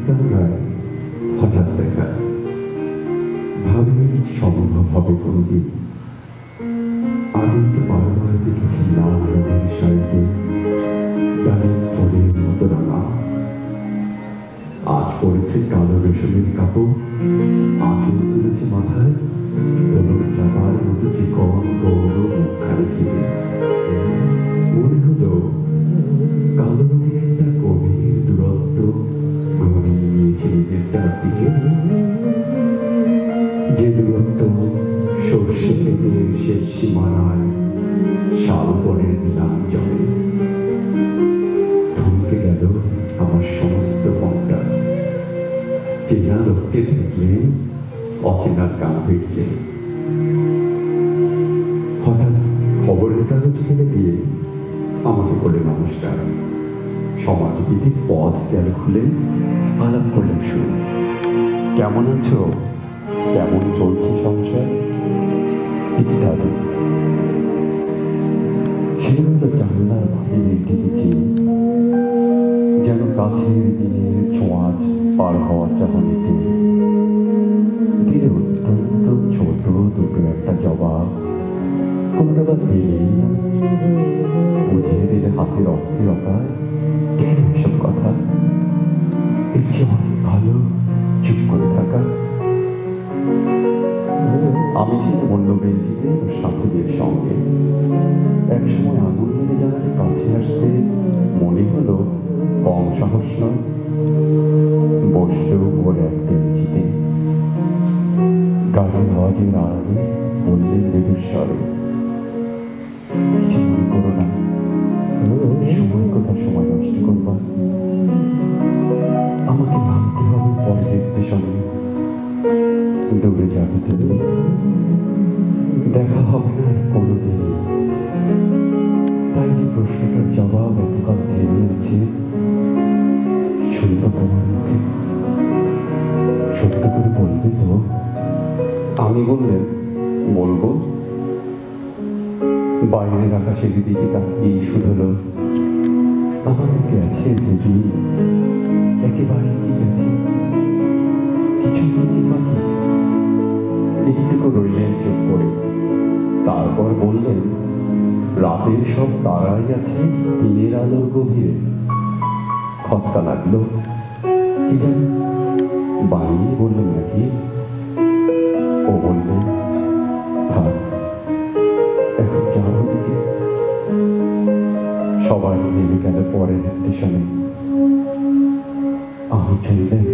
গায়ে হঠাৎ দেখা, ভাবিনি সম্ভব হবে কোনদিন। আগে তো বারবার দেখেছি লাল রঙের শাড়িতে দাঁড়িয়ে ফুলের মতো রাঙা, আজ পড়েছে কালো রেশমের কাপড়, আঁচল তুলেছে মাথায় দোলন চাপার মতো চিকন গৌর মুখখানি ঘিরে। মনে হলো কালো রঙের একটা গভীর দূরত্ব ঘনিয়ে নিয়েছে নিজের চারদিকে, যে দূরত্ব সর্ষে ক্ষেতের শেষ সীমানায় শালবনের নীলাম জলে। থমকে গেল আমার সমস্ত মনটা, চেনা লোককে দেখলে অচেনার গান ফিরছে। হঠাৎ খবরের কাগজ ফেলে দিয়ে আমাকে বলে নমস্কার, সমাজবিধির পথ গেল খুলে, আলাপ করলেন শুরু। কেমন আছো, কেমন চলছে সংসার ইত্যাদি। সে হলো জানলার বাহিরের দিকে চেয়ে, যেন কাছের দিনের ছোঁয়াচ পার হওয়ার চাহনিতে দিলে অত্যন্ত ছোট দুটো একটা জবাব, কোনটা বা পেলেই না। বুঝিয়ে দিলে হাতের অস্থিরতায় কেন এসব কথা, এর চেয়ে অনেক ভালো চুপ করে থাকা। আমি ছিলাম অন্য বেঞ্চিতে সাথীদের সঙ্গে। একসময় আগুন মেরে জানালে কাছে আসতে মনে হলো কম সাহস নয়। বসলেও ওর এক বেঞ্চিতে গাড়ির আওয়াজের আড়ালে বললেন মৃদুস্বরে, কিছু মনে করো না, সময় কথা সময় নষ্ট করবা। আমাকে নামতে হবে পরের স্টেশনে, দৌড়ে যাবে তুমি, দেখা হবে না কোনোদিনই। তাই যে প্রশ্নটার জবাব এতকাল থেমে আছে, শুনবো তোমার মুখে, সত্য করে বলবে তো? আমি বললেন বলবো। বাইরের আকাশের দিকে তাকিয়ে শুধলো, আমাদের গেছে যদি একেবারে কি গেছে, কিছু দিনই বাকি। একটুকু রইলেন চুপ করে, তারপর বললেন, রাতের সব তারাই আছে দিনের আলোর গভীরে। খটকা লাগলো, কি জানি বানিয়ে বললেন নাকি। ও বললেন, থাক এখন যাও দিকে। সবাই নেমে গেল পরের স্টেশনে। আমি চললেন